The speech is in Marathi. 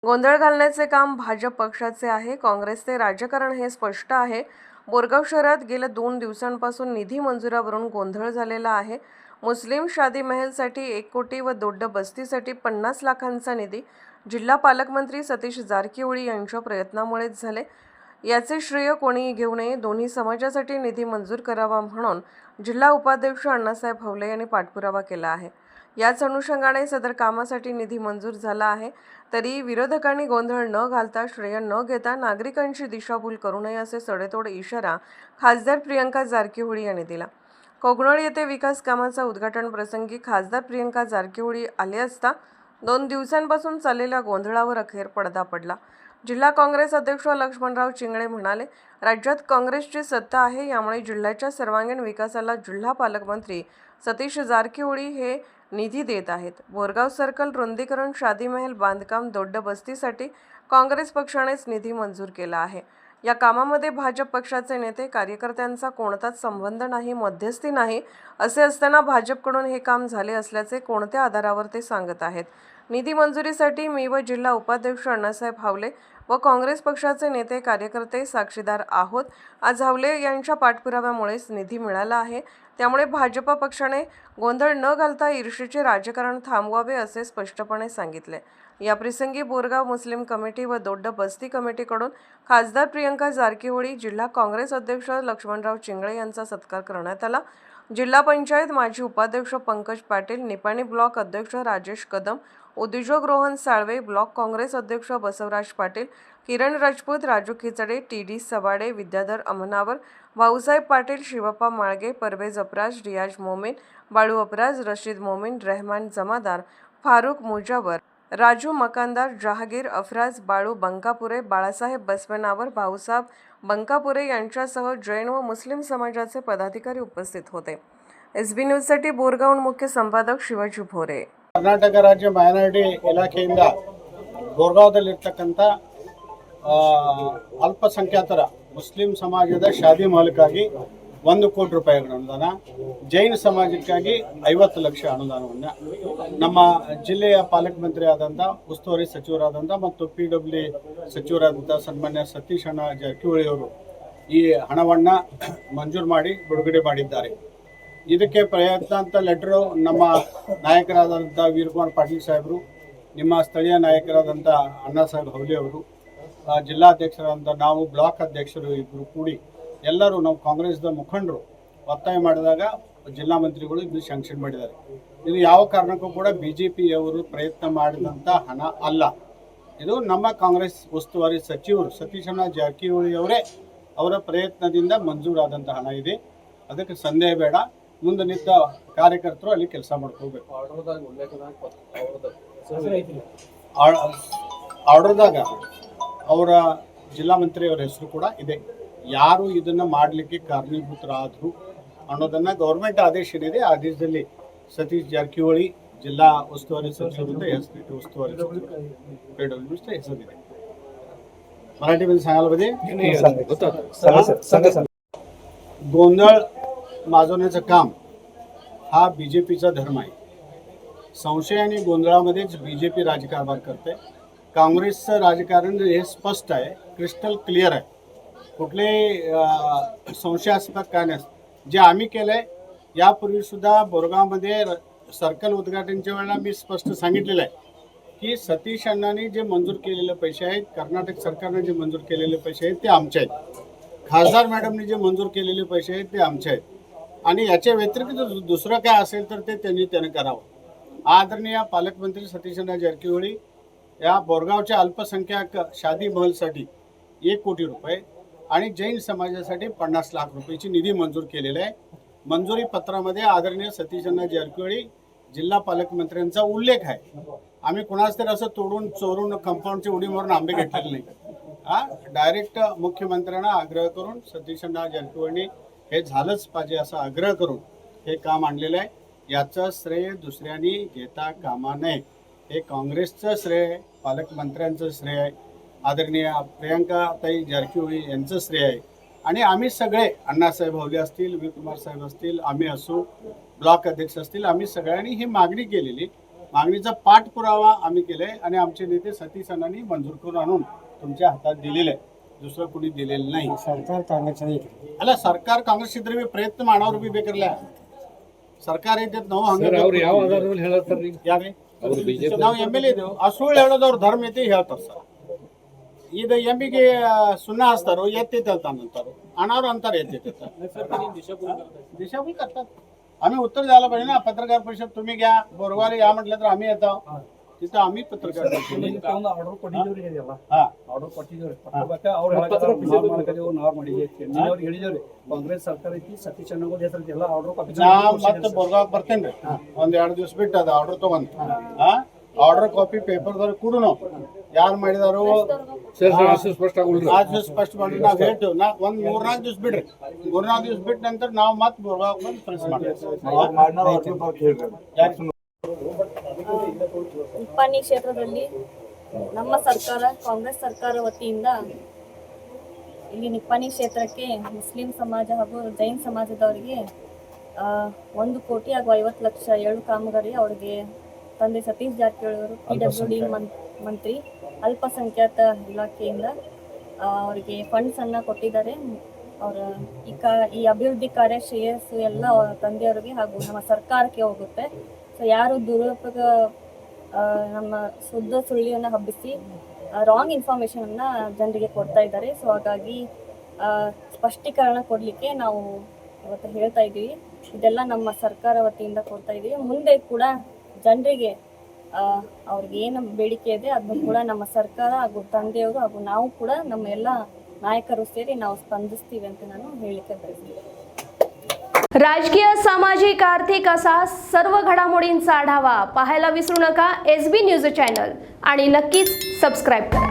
गोंधळ घालण्याचे काम भाजप पक्षाचे आहे। काँग्रेसचे राजकारण हे स्पष्ट आहे। बोरगाव शहरात गेल्या 2 दिवसांपासून निधी मंजुरावरून गोंधळ झालेला आहे। मुस्लिम शादी महलसाठी 1 कोटी व दोड्ड बस्तीसाठी 50 लाखांचा निधी जिल्हा पालकमंत्री सतीश जारकिहोळी यांच्या प्रयत्नामुळेच झाले। याचे श्रेय कोणीही घेऊ नये। दोन्ही समाजासाठी निधी मंजूर करावा म्हणून जिल्हा उपाध्यक्ष अण्णासाहेब हवले यांनी पाठपुरावा केला आहे। याच अनुषंगाने सदर कामासाठी निधी मंजूर झाला आहे। तरी विरोधकांनी गोंधळ न घालता, श्रेय न घेता नागरिकांची दिशाभूल करू नये असे सडेतोड इशारा खासदार प्रियंका जारकिहोळी यांनी दिला। कोगनोळ येथे विकास कामाचा उद्घाटन प्रसंगी खासदार प्रियंका जारकिहोळी आले असता 2 दिवसांपासून चाललेल्या गोंधळावर अखेर पडदा पडला। जिल्हा काँग्रेस अध्यक्ष लक्ष्मणराव चिंगळे म्हणाले, राज्यात काँग्रेसची सत्ता आहे, यामुळे जिल्ह्याच्या सर्वांगीण विकासाला जिल्हा पालकमंत्री सतीश जारकिहोळी हे निधी देत आहेत। बोरगाव सर्कल रुंदीकरण, शादी महल बांधकाम, दोड्ड बस्तीसाठी काँग्रेस पक्षानेच निधी मंजूर केला आहे। या कामामध्ये भाजप पक्षाचे नेते कार्यकर्त्यांचा कोणताच संबंध नाही, मध्यस्थी नाही। असे असताना भाजपकडून हे काम झाले असल्याचे कोणत्या आधारावर ते सांगत आहेत? निधी मंजुरीसाठी मी व जिल्हा उपाध्यक्ष अण्णासाहेब हवले व काँग्रेस पक्षाचे नेते कार्यकर्ते साक्षीदार आहोत। आज हवले यांच्या पाठपुराव्यामुळेच निधी मिळाला आहे। त्यामुळे भाजप पक्षाने गोंधळ न घालता ईर्ष्येचे राजकारण थांबवावे असे स्पष्टपणे सांगितले। याप्रसंगी बोरगाव मुस्लिम कमिटी व दोड्ड बस्ती कमिटीकडून खासदार प्रियंका जारकिहोळी, जिल्हा काँग्रेस अध्यक्ष लक्ष्मणराव चिंगळे यांचा सत्कार करण्यात आला। जिल्हा पंचायत माजी उपाध्यक्ष पंकज पाटील, निपाणी ब्लॉक अध्यक्ष राजेश कदम, उद्योजक रोहन साळवे, ब्लॉक काँग्रेस अध्यक्ष बसवराज पाटील, किरण राजपूत, राजू खिचडे, टी.डी. सवाडे, विद्याधर अमनावर, भाऊसाहेब पाटील, शिवप्पा माळगे, परवेज अपराज, रियाज मोमीन, बाळू अपराज, रशीद मोमीन, रहमान जमादार, फारुख मुजावर, राजू मकानदार, जहागीर अफराज, बाळू बंकापुरे, बाळासाहेब बसवेनावर, भाऊसाहेब बंकापुरे यांच्यासह जैन व मुस्लिम समाजाचे पदाधिकारी उपस्थित होते। SB न्यूजसाठी बोरगावहून मुख्य संपादक शिवाजी भोरे। कर्नाटक राज्य ಮೈನಾರಿಟಿ ಇಲಾಖೆಯಿಂದ ಬೋರ್ಗಾಂವದಲ್ಲಿರತಕ್ಕಂತ ಅಲ್ಪಸಂಖ್ಯಾತರ ಮುಸ್ಲಿಂ ಸಮಾಜದ ಶಾದಿ ಮಹಲ್ಗಾಗಿ 1 ಕೋಟಿ ರೂಪಾಯಿಗಳ ಅನುದಾನ, ಜೈನ ಸಮಾಜಕ್ಕಾಗಿ 50 ಲಕ್ಷ ಅನುದಾನವನ್ನು ನಮ್ಮ ಜಿಲ್ಲೆಯ ಪಾಲಕ ಮಂತ್ರಿ ಆದಂಥ ಉಸ್ತುವಾರಿ ಸಚಿವರಾದಂಥ ಮತ್ತು PW ಸಚಿವರಾದಂಥ ಸನ್ಮಾನ್ಯ ಸತೀಶ್ ಅಣ್ಣ ಜಾರಕಿಹೊಳಿ ಅವರು ಈ ಹಣವನ್ನು ಮಂಜೂರು ಮಾಡಿ ಬಿಡುಗಡೆ ಮಾಡಿದ್ದಾರೆ। ಇದಕ್ಕೆ ಪ್ರಯತ್ನ ಅಂತ ಲೆಟರು ನಮ್ಮ ನಾಯಕರಾದಂಥ ವೀರಕುಮಾರ್ ಪಾಟೀಲ್ ಸಾಹೇಬರು, ನಿಮ್ಮ ಸ್ಥಳೀಯ ನಾಯಕರಾದಂಥ ಅಣ್ಣಾಸಾಹೇಬ್ ಹವಲೆ ಅವರು, ಜಿಲ್ಲಾಧ್ಯಕ್ಷರಾದಂಥ ನಾವು, ಬ್ಲಾಕ್ ಅಧ್ಯಕ್ಷರು ಇಬ್ಬರು ಕೂಡಿ ಎಲ್ಲರೂ ನಾವು ಕಾಂಗ್ರೆಸ್ದ ಮುಖಂಡರು ಒತ್ತಾಯ ಮಾಡಿದಾಗ ಜಿಲ್ಲಾ ಮಂತ್ರಿಗಳು ಇದು ಶಾಂಕ್ಷನ್ ಮಾಡಿದ್ದಾರೆ। ಇದು ಯಾವ ಕಾರಣಕ್ಕೂ ಕೂಡ BJPಯವರು ಪ್ರಯತ್ನ ಮಾಡಿದಂಥ ಹಣ ಅಲ್ಲ, ಇದು ನಮ್ಮ ಕಾಂಗ್ರೆಸ್ ಉಸ್ತುವಾರಿ ಸಚಿವರು ಸತೀಶ್ ಅಣ್ಣ ಜಾರಕಿಹೊಳಿ ಅವರೇ ಅವರ ಪ್ರಯತ್ನದಿಂದ ಮಂಜೂರಾದಂಥ ಹಣ ಇದೆ। ಅದಕ್ಕೆ ಸಂದೇಹ ಬೇಡ, ಮುಂದೆ ನಿಂತ ಕಾರ್ಯಕರ್ತರು ಅಲ್ಲಿ ಕೆಲಸ ಮಾಡ್ಕೋಬೇಕು। ಆರ್ಡರ್ದಾಗ ಅವರ ಜಿಲ್ಲಾ ಮಂತ್ರಿಯವರ ಹೆಸರು ಕೂಡ ಇದೆ। ಯಾರು ಇದನ್ನ ಮಾಡಲಿಕ್ಕೆ ಕಾರಣೀಭೂತರಾದರು ಅನ್ನೋದನ್ನ ಗೌರ್ಮೆಂಟ್ ಆದೇಶ ಏನಿದೆ, ಆದೇಶದಲ್ಲಿ ಸತೀಶ್ ಜಾರಕಿಹೊಳಿ ಜಿಲ್ಲಾ ಉಸ್ತುವಾರಿ ಸಚಿವರಿಂದ ಉಸ್ತುವಾರಿ ಹೆಸರಿದೆ। मराठीमध्ये सांगायला पाहिजे। गोंधळ माजवण्याचं काम हा BJPचा धर्म आहे। संशय आणि गोंधळामध्येच BJP राजकारभार करते। काँग्रेसचं राजकारण हे स्पष्ट आहे, क्रिस्टल क्लिअर आहे, कुठले संशयास्पद काय नसतं। जे आम्ही केलंय यापूर्वी सुद्धा बोरगावमध्ये सर्कल उद्घाटनच्या वेळेला मी स्पष्ट सांगितलेलं आहे की सतीश अण्णांनी जे मंजूर केलेले पैसे आहेत, कर्नाटक सरकारने जे मंजूर केलेले पैसे आहेत ते आमचे आहेत, खासदार मॅडमने जे मंजूर केलेले पैसे आहेत ते आमचे आहेत, आणि याच्या व्यतिरिक्त दुसरं काय असेल तर ते त्याने करावं। आदरणीय पालकमंत्री सतीश अण्णा जारकिहोळी या बोरगावच्या अल्पसंख्याक शादी महलसाठी 1 कोटी रुपये आणि जैन समाजासाठी 50 लाख रुपयाची निधी मंजूर केलेला आहे। मंजुरी पत्रामध्ये आदरणीय सतीश अण्णा जारकिहोळी जिल्हा पालकमंत्र्यांचा उल्लेख आहे। आम्ही कुणाच तर असं तोडून चोरून कंपाऊंडची उडी मारून आंबे घेतलेले नाही। डायरेक्ट मुख्यमंत्र्यांना आग्रह करून सतीश अण्णा जारकिहोळींनी हे झालंच पाहिजे असा आग्रह करून हे काम आणलेलं आहे। याचं श्रेय दुसऱ्यांनी घेता कामा नये, हे काँग्रेसचं श्रेय, पालकमंत्र्यांचं श्रेय आहे, आदरणीय प्रियंकाताई जारकिहोळी यांचं श्रेय आहे। आणि आम्ही सगळे, अण्णासाहेब हवले असतील, वरकुमार साहेब असतील, आम्ही असू, ब्लॉक अध्यक्ष असतील, आम्ही सगळ्यांनी ही मागणी केलेली। मागणीचा पाठपुरावा आम्ही केले आणि आमचे नेते सतीश अण्णांनी मंजूर करून आणून तुमच्या हातात दिलेले आहे. दुसरं कुणी दिलेलं नाही. ಸರ್ಕಾರ ಕಾಂಗ್ರೆಸ್ ಅಲ್ಲ ಸರ್ಕಾರ ಕಾಂಗ್ರೆಸ್ ಇದ್ರೆ ಬಿ ಪ್ರಯತ್ನ ಮಾಡೋರು ಬಿ ಬೇಕಿರಲ್ಲ. ಸರ್ಕಾರ ಇದ್ದದ್ದು ನಾವು ಹಂಗೆ ಅವ್ರು ಯಾವ ಆಧಾರದಲ್ಲಿ ಹೇಳತ್ತಾರ್ರಿ? ಯಾವ್ರಿ ಅವ್ರು ಬಿಜೆಪಿ ನಾವು MLA ಇದ್ದೇವೆ. ಆ ಸುಳ್ಳು ಹೇಳೋದು ಅವ್ರ ಧರ್ಮ ಐತಿ ಹೇಳ್ತಾರೆ ಸರ್. ಇದು MPಗೆ ಸುಣ್ಣ ಹಚ್ತಾರೋ ಎತ್ತೈತೆ ಅಂತಾರು अनावर अंतर येते दिशाभूल करतात. आम्ही उत्तर द्यायला पाहिजे ना. पत्रकार परिषद तुम्ही घ्या, बोरगावला या म्हटलं तर आम्ही येतो तिथं. आम्ही पत्रकार परिषद ಆರ್ಡರ್ ಕೊಟ್ಟಿದ್ದೀವ್ರಿ ಇದೆಲ್ಲ ಹಾ ಆರ್ಡರ್ ಕೊಟ್ಟಿದ್ದೀವ್ರಿ ಪತ್ರಕ್ಕೆ ಅವ್ರು ನಾವು ಮಾಡ್ಕೊಂಡಿದ್ದೀವಿ ನಾವು ಮಾಡಿದ್ದೀವಿ ಅವ್ರಿಗೆ ಹೇಳಿದೇವ್ರಿ ಕಾಂಗ್ರೆಸ್ ಸರ್ಕಾರ ಐತಿ ಸತೀಶ್ ಅಣ್ಣಗೋದ್ ಹೆಸರು ಎಲ್ಲ ಆರ್ಡರ್ ಕಾಪಿ ನಾ ಮತ್ತೆ बोरगाव ಬರ್ತೇನ್ರಿ. ಒಂದ್ 2 ದಿವಸ ಬಿಟ್ಟು ಅದು ಆರ್ಡರ್ ತಗೊಂಡ್ ಆರ್ಡರ್ ಕಾಪಿ ಪೇಪರ್ದವ್ರು ಕೂಡ ಯಾರು ಮಾಡಿದಾರು ಸರ್ ಅಷ್ಟು ಸ್ಪಷ್ಟ ಆಗ್ಬಿಡ್ರಿ. आज स्पष्ट ಮಾಡಿ ನಾವು ಹೇಳ್ತೇವೆ. ನಾ ಒಂದ್ 3-4 ದಿವಸ ಬಿಡ್ರಿ. 3-4 ದಿವಸ ಬಿಟ್ಟ ನಂತರ ನಾವು ಮತ್ತೆ बोरगाव ಬಂದು ಪ್ರೆಸ್ ಮಾಡ್ತೀವಿ. ನಿಪ್ಪಾಣಿ ಕ್ಷೇತ್ರದಲ್ಲಿ ನಮ್ಮ ಸರ್ಕಾರ ಕಾಂಗ್ರೆಸ್ ಸರ್ಕಾರ ವತಿಯಿಂದ ಇಲ್ಲಿ ನಿಪ್ಪಾಣಿ ಕ್ಷೇತ್ರಕ್ಕೆ ಮುಸ್ಲಿಂ ಸಮಾಜ ಹಾಗೂ ಜೈನ್ ಸಮಾಜದವರಿಗೆ 1,50,50,00,000 7 ಕಾಮಗಾರಿ ಅವರಿಗೆ ತಂದೆ ಸತೀಶ್ ಜಾರಕಿಹೊಳಿ ಅವರು PWD ಮಂತ್ರಿ ಅಲ್ಪಸಂಖ್ಯಾತ ಇಲಾಖೆಯಿಂದ ಅವರಿಗೆ ಫಂಡ್ಸನ್ನು ಕೊಟ್ಟಿದ್ದಾರೆ. ಅವರ ಈ ಅಭಿವೃದ್ಧಿ ಕಾರ್ಯ ಶ್ರೇಯಸ್ಸು ಎಲ್ಲ ಅವರ ತಂದೆಯವರಿಗೆ ಹಾಗೂ ನಮ್ಮ ಸರ್ಕಾರಕ್ಕೆ ಹೋಗುತ್ತೆ. ಸೊ ಯಾರು ದುರುಪಯೋಗ ನಮ್ಮ ಸುಳ್ಳಿಯನ್ನು ಹಬ್ಬಿಸಿ ರಾಂಗ್ ಇನ್ಫಾರ್ಮೇಷನನ್ನು ಜನರಿಗೆ ಕೊಡ್ತಾ ಇದ್ದಾರೆ. ಸೊ ಹಾಗಾಗಿ ಸ್ಪಷ್ಟೀಕರಣ ಕೊಡಲಿಕ್ಕೆ ನಾವು ಇವತ್ತು ಹೇಳ್ತಾ ಇದ್ದೀವಿ. ಇದೆಲ್ಲ ನಮ್ಮ ಸರ್ಕಾರ ವತಿಯಿಂದ ಕೊಡ್ತಾ ಇದ್ದೀವಿ. ಮುಂದೆ ಕೂಡ ಜನರಿಗೆ ಅವ್ರಿಗೆ ಏನು ಬೇಡಿಕೆ ಇದೆ ಅದನ್ನು ಕೂಡ ನಮ್ಮ ಸರ್ಕಾರ ಹಾಗೂ ತಂದೆಯವರು ಹಾಗೂ ನಾವು ಕೂಡ ನಮ್ಮ ಎಲ್ಲ ನಾಯಕರು ಸೇರಿ ನಾವು ಸ್ಪಂದಿಸ್ತೀವಿ ಅಂತ ನಾನು ಹೇಳಿಕೆ ಬಯಸ್ತೀನಿ. राजकीय, सामाजिक, आर्थिक असा सर्व घडामोडींचा आढावा पाहायला विसरू नका SB न्यूज चॅनल आणि नक्कीच सबस्क्राईब करा.